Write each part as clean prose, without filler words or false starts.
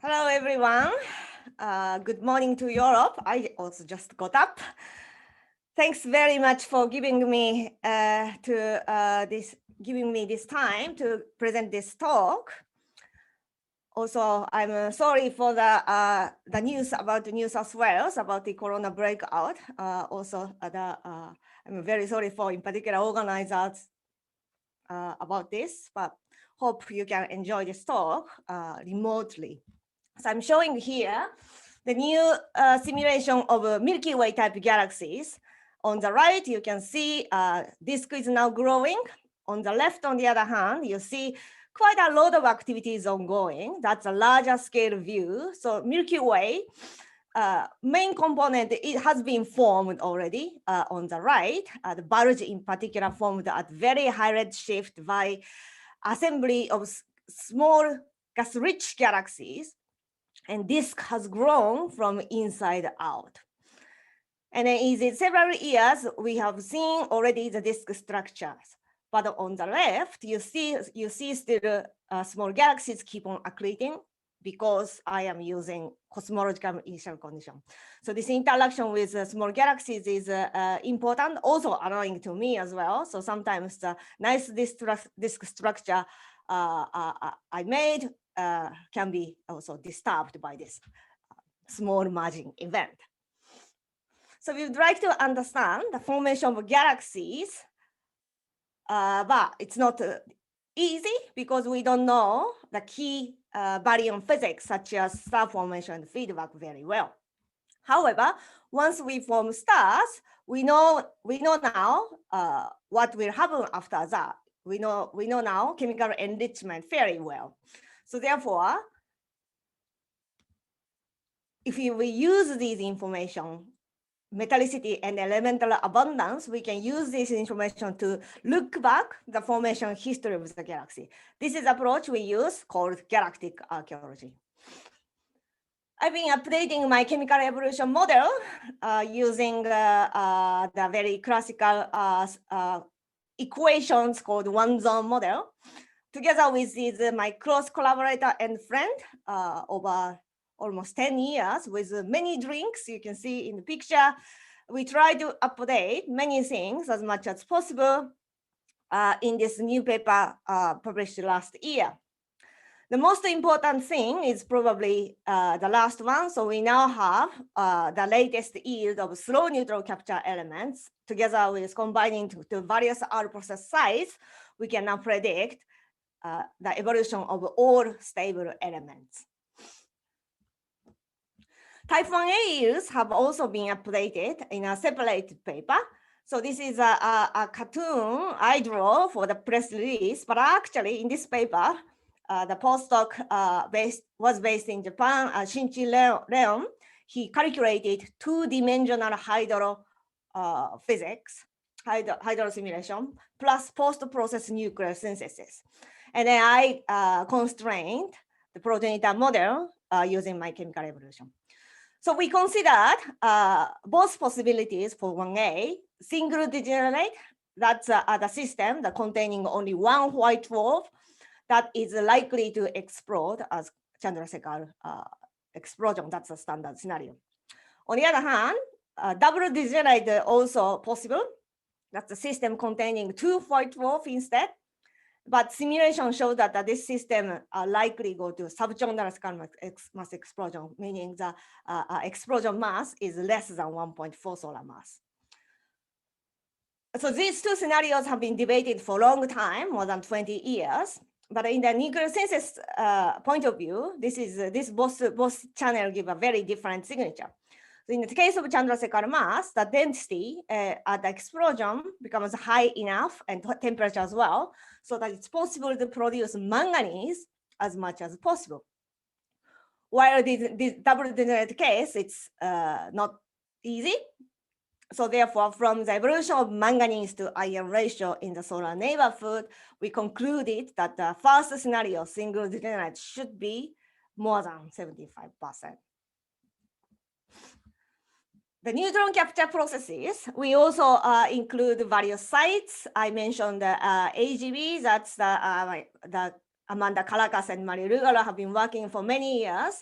Hello, everyone. Good morning to Europe. I also just got up. Thanks very much for giving me this time to present this talk. Also, I'm sorry for the news about New South Wales about the corona breakout. I'm very sorry for, in particular, organizers about this, but hope you can enjoy this talk remotely. So I'm showing here the new simulation of Milky Way type galaxies. On the right, you can see disk is now growing. On the left, on the other hand, you see quite a lot of activities ongoing. That's a larger scale view. So Milky Way, main component, it has been formed already on the right. The bulge in particular formed at very high redshift by assembly of small gas-rich galaxies. And disk has grown from inside out. And then in several years, we have seen already the disk structures. But on the left, you see still small galaxies keep on accreting because I am using cosmological initial condition. So this interaction with small galaxies is important, also annoying to me as well. So sometimes the nice disk structure I made can be also disturbed by this small merging event. So we would like to understand the formation of galaxies, but it's not easy because we don't know the key baryon physics such as star formation and feedback very well. However, once we form stars, we know now what will happen after that. We know now chemical enrichment very well. So therefore, if we use these information, metallicity and elemental abundance, we can use this information to look back the formation history of the galaxy. This is the approach we use called galactic archaeology. I've been updating my chemical evolution model using the very classical equations called one-zone model. Together with my close collaborator and friend over almost 10 years with many drinks, you can see in the picture, we try to update many things as much as possible in this new paper published last year. The most important thing is probably the last one. So we now have the latest yield of slow neutron capture elements together with combining to various R process size. We can now predict the evolution of all stable elements. Type 1a yields have also been updated in a separate paper. So this is a cartoon I draw for the press release, but actually in this paper, the postdoc was based in Japan, Shinchi Leon. He calculated two-dimensional hydro physics, hydro simulation, plus post-process nuclear synthesis. And then I constrained the progenitor model using my chemical evolution. So we considered both possibilities for 1A, single degenerate, that's the system that containing only one white dwarf that is likely to explode as Chandrasekhar explosion, that's a standard scenario. On the other hand, double degenerate also possible. That's a system containing two white dwarfs instead. But simulation shows that this system likely go to subchandrasekhar mass explosion, meaning the explosion mass is less than 1.4 solar mass. So these two scenarios have been debated for a long time, more than 20 years. But in the nuclear synthesis point of view, this both channels give a very different signature. So in the case of Chandrasekhar mass, the density at the explosion becomes high enough and temperature as well, so that it's possible to produce manganese as much as possible. While this double degenerate case, it's not easy. So therefore, from the evolution of manganese to iron ratio in the solar neighborhood, we concluded that the first scenario, single degenerate, should be more than 75%. The neutron capture processes, we also include various sites. I mentioned the AGB, that's the Amanda Caracas and Marie Rugalo have been working for many years.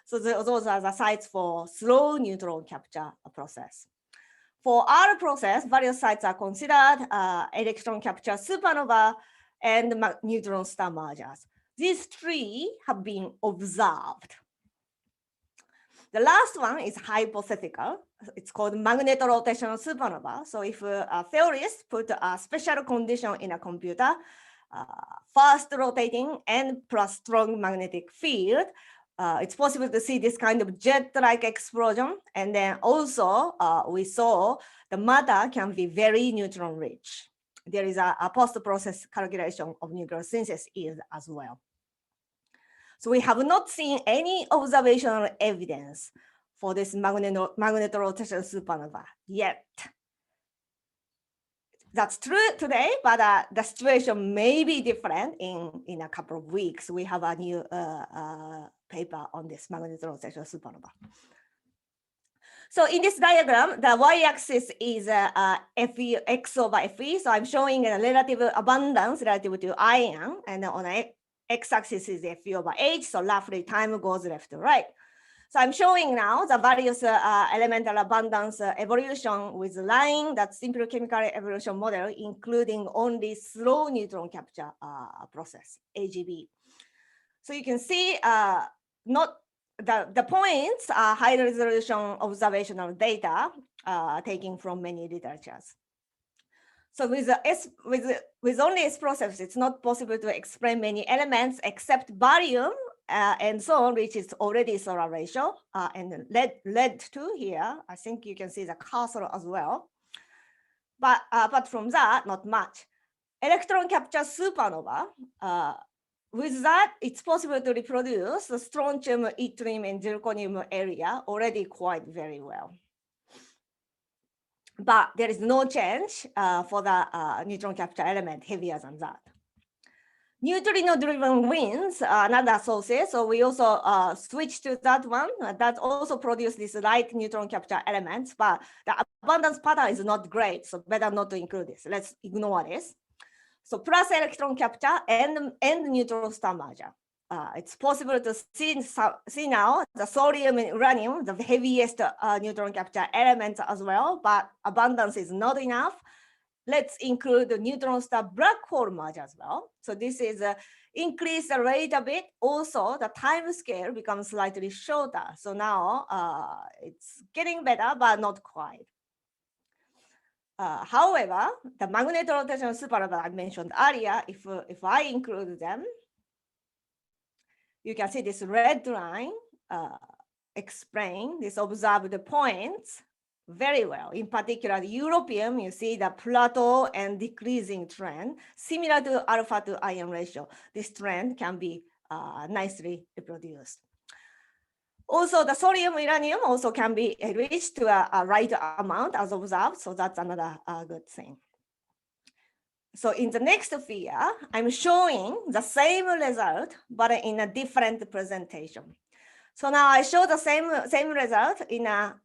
So those are the sites for slow neutron capture process. For our process, various sites are considered electron capture supernova and neutron star mergers. These three have been observed. The last one is hypothetical. It's called magnetorotational supernova. So if a theorist put a special condition in a computer, fast rotating and plus strong magnetic field, it's possible to see this kind of jet-like explosion. And then also we saw the matter can be very neutron rich. There is a post-process calculation of nuclear synthesis as well. So we have not seen any observational evidence for this magnetorotational supernova yet. That's true today, but the situation may be different in a couple of weeks. We have a new paper on this magnetorotational supernova. So in this diagram, the y-axis is Fe, X over Fe. So I'm showing a relative abundance relative to iron, and on the x-axis is Fe over H. So roughly time goes left to right. So I'm showing now the various elemental abundance evolution with line, that's simple chemical evolution model, including only slow neutron capture process, AGB. So you can see not the points are high resolution observational data taken from many literatures. So with only S process, it's not possible to explain many elements except barium and so on, which is already solar ratio, and lead to here. I think you can see the cursor as well. But apart from that, not much. Electron capture supernova. With that, it's possible to reproduce the strontium, yttrium, and zirconium area already quite very well. But there is no change for the neutron capture element heavier than that. Neutrino-driven winds are another sources, so we also switched to that one. That also produces this light neutron capture elements, but the abundance pattern is not great, so better not to include this. Let's ignore this. So plus electron capture and neutron star merger. It's possible to see now the thorium and uranium, the heaviest neutron capture elements as well, but abundance is not enough. Let's include the neutron star black hole merge as well. So this is increase the rate a bit. Also, the time scale becomes slightly shorter. So now it's getting better, but not quite. However, the magnetorotational supernova I mentioned earlier, if I include them, you can see this red line explain this observed points very well. In particular, the europium, you see the plateau and decreasing trend, similar to alpha to iron ratio. This trend can be nicely reproduced. Also, the thorium uranium also can be reached to a right amount as observed. So that's another good thing. So in the next figure, I'm showing the same result, but in a different presentation. So now I show the same result in a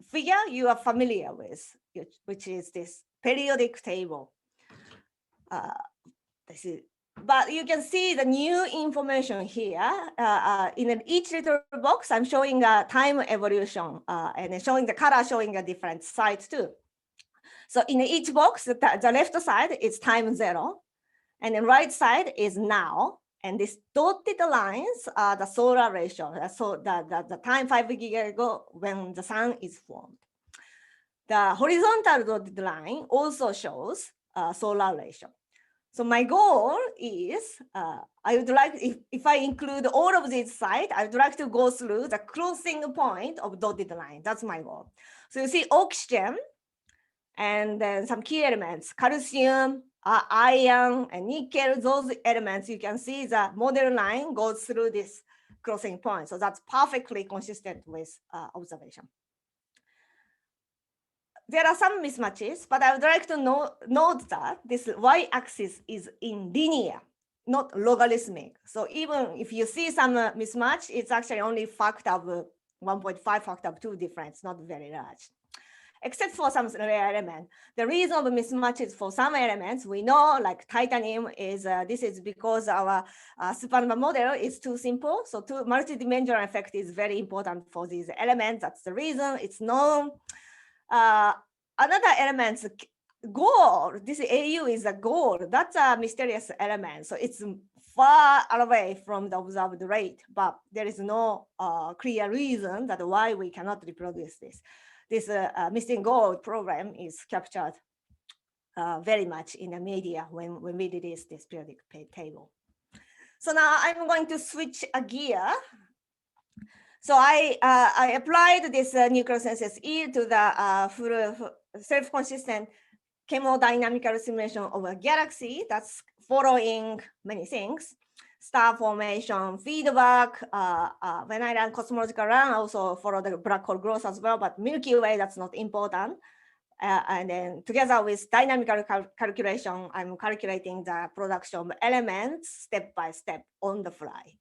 figure you are familiar with, which is this periodic table. But you can see the new information here. In each little box, I'm showing a time evolution and showing the color showing a different sites too. So in each box, the left side is time 0, and the right side is now. And these dotted lines are the solar ratio. So the time 5 giga ago when the sun is formed. The horizontal dotted line also shows solar ratio. So my goal is, I would like, if I include all of these sites, I would like to go through the crossing point of dotted line. That's my goal. So you see oxygen, and then some key elements, calcium, iron, and nickel, those elements, you can see the model line goes through this crossing point. So that's perfectly consistent with observation. There are some mismatches, but I would like to note that this y-axis is in linear, not logarithmic. So even if you see some mismatch, it's actually only factor of 1.5 factor of 2 difference, not very large. except for some rare element. The reason of mismatches for some elements, we know like titanium is, this is because our supernova model is too simple. So multidimensional effect is very important for these elements. That's the reason it's known. Another element, gold, this AU is a gold. That's a mysterious element. So it's far away from the observed rate, but there is no clear reason that why we cannot reproduce this. This missing gold problem is captured very much in the media when we release this periodic table. So now I'm going to switch a gear. So I applied this nuclear census E to the full self-consistent chemodynamical simulation of a galaxy that's following many things. Star formation, feedback, when I run cosmological run, also follow the black hole growth as well, but Milky Way, that's not important. And then together with dynamical calculation, I'm calculating the production of elements step by step on the fly.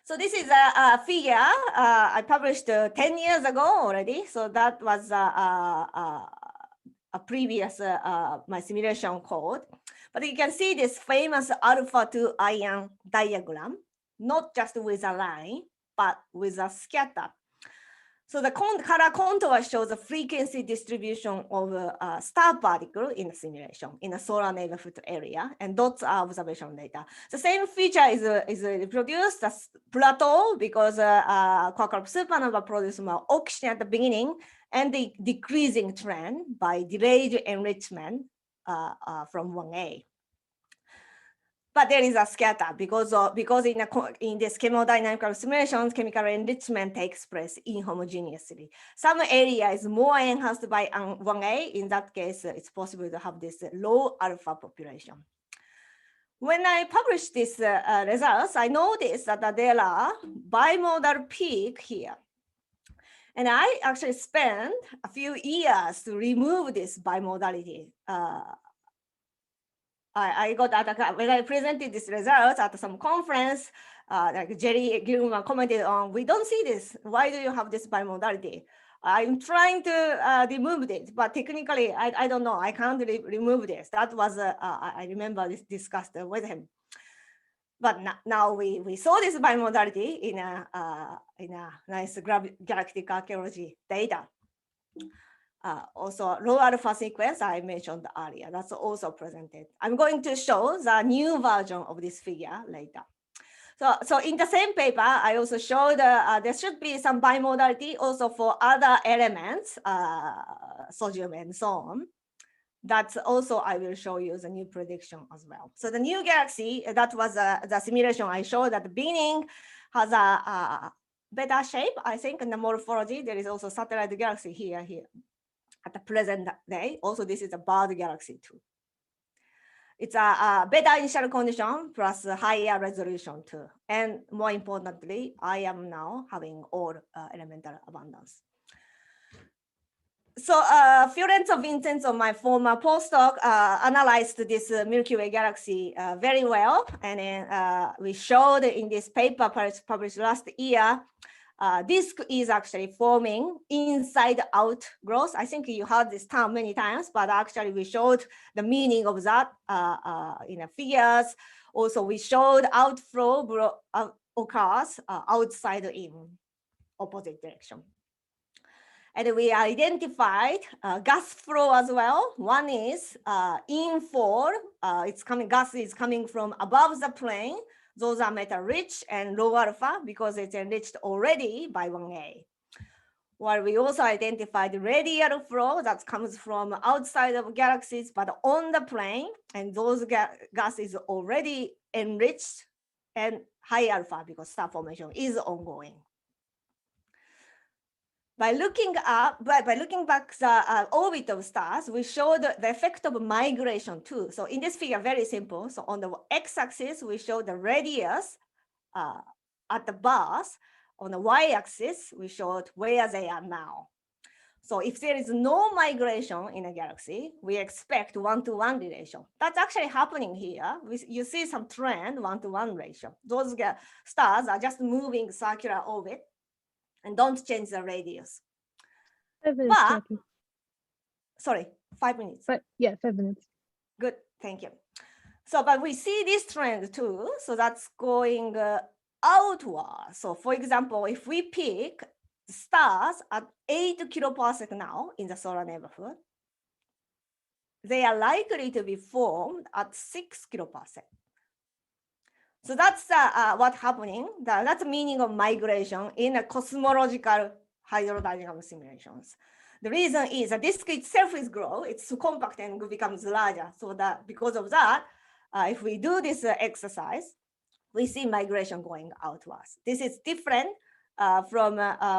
So this is a figure I published 10 years ago already. So that was a previous my simulation code. But you can see this famous alpha to ion diagram, not just with a line, but with a scatter. So the color contour shows the frequency distribution of a star particle in the simulation in a solar neighborhood area, and dots are observation data. The same feature is reproduced as plateau because quark supernova produce more oxygen at the beginning and the decreasing trend by delayed enrichment from 1A. But there is a scatter because in this chemodynamical simulations, chemical enrichment takes place inhomogeneously. Some area is more enhanced by 1A. In that case, it's possible to have this low alpha population. When I published these results, I noticed that there are bimodal peak here. And I actually spent a few years to remove this bimodality. I got at when I presented these results at some conference, like Jerry Gilman commented on, we don't see this. Why do you have this bimodality? I'm trying to remove it, but technically, I don't know. I can't remove this. That was, I remember this discussed with him. But now we saw this bimodality in a nice galactic archaeology data. Also low alpha sequence I mentioned earlier, that's also presented. I'm going to show the new version of this figure later. So in the same paper, I also showed there should be some bimodality also for other elements, sodium and so on. That's also, I will show you the new prediction as well. So the new galaxy, that was the simulation I showed at the beginning, has a better shape, I think, in the morphology. There is also satellite galaxy here. At the present day, also this is a bird galaxy too. It's a better initial condition plus a higher resolution too. And more importantly, I am now having all elemental abundance. So Fiorenzo Vincenzo, my former postdoc, analyzed this Milky Way galaxy very well. And then we showed in this paper published last year, disk is actually forming inside out growth. I think you heard this term many times, but actually we showed the meaning of that in the figures. Also, we showed outflow occurs outside in opposite direction. And we identified gas flow as well. One is infall, gas is coming from above the plane. Those are metal rich and low alpha because it's enriched already by 1A. While we also identified radial flow that comes from outside of galaxies, but on the plane, and those gas is already enriched and high alpha because star formation is ongoing. By looking back the orbit of stars, we showed the effect of migration too. So in this figure, very simple. So on the x-axis, we show the radius at the bars. On the y-axis, we showed where they are now. So if there is no migration in a galaxy, we expect 1-to-1 relation. That's actually happening here. You see some trend 1-to-1 ratio. Those stars are just moving circular orbit. and don't change the radius. 5 minutes, But, Chiaki. sorry, 5 minutes. But yeah, 5 minutes. Good, thank you. So, but we see this trend too. So that's going outward. So for example, if we pick stars at 8 kiloparsec now in the solar neighborhood, they are likely to be formed at 6 kiloparsec. So that's what's happening. That's the meaning of migration in a cosmological hydrodynamic simulations. The reason is the disk itself is grow, it's compact and becomes larger. So that because of that, if we do this exercise, we see migration going outwards. This is different from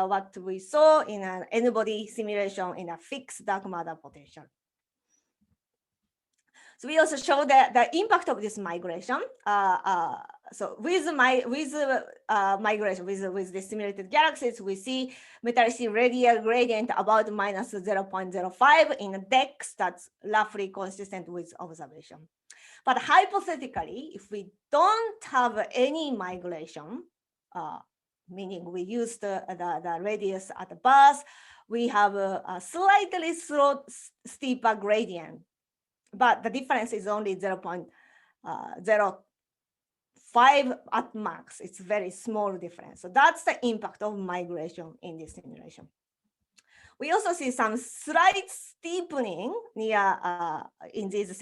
what we saw in an N-body simulation in a fixed dark matter potential. So we also show the impact of this migration. So with migration, with the simulated galaxies, we see metallicity radial gradient about minus 0.05 in a DEX that's roughly consistent with observation. But hypothetically, if we don't have any migration, meaning we use the radius at the birth, we have a slightly steeper gradient. But the difference is only 0.05 at max. It's very small difference. So that's the impact of migration in this simulation. We also see some slight steepening near in these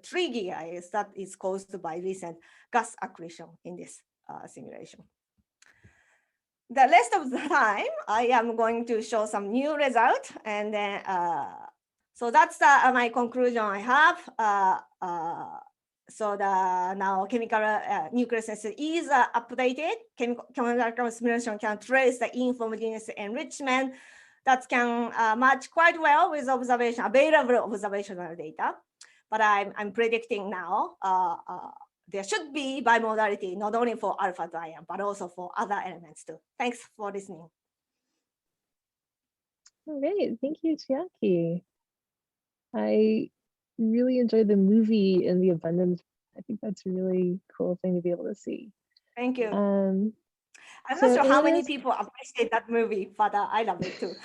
tree gears that is caused by recent gas accretion in this simulation. The rest of the time, I am going to show some new result, and then so that's my conclusion I have. So now chemical nucleus is updated. Chemical simulation can trace the inhomogeneous enrichment that can match quite well with available observational data. But I'm predicting now there should be bimodality not only for alpha to ion, but also for other elements too. Thanks for listening. All right, thank you, Chiaki. I really enjoyed the movie and the abundance. I think that's a really cool thing to be able to see. Thank you. I'm not so sure how many people appreciate that movie, but I love it too.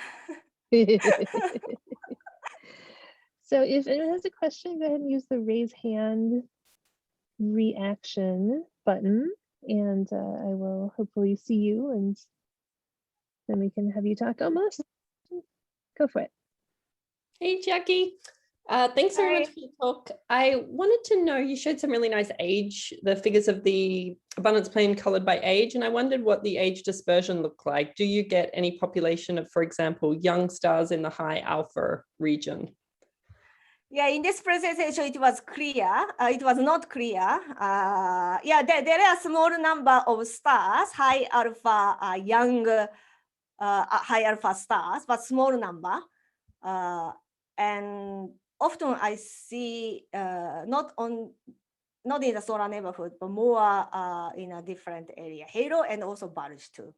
So if anyone has a question, go ahead and use the raise hand reaction button, and I will hopefully see you, and then we can have you talk almost. Go for it. Hey, Chiaki. Thanks very much for the talk. I wanted to know, you showed some really nice age, the figures of the abundance plane colored by age, and I wondered what the age dispersion looked like. Do you get any population of, for example, young stars in the high alpha region? Yeah, in this presentation, it was clear. It was not clear. Yeah, there are a small number of stars, high alpha, young, high alpha stars, but small number. And often I see not in the solar neighborhood, but more in a different area, halo and also bulge too.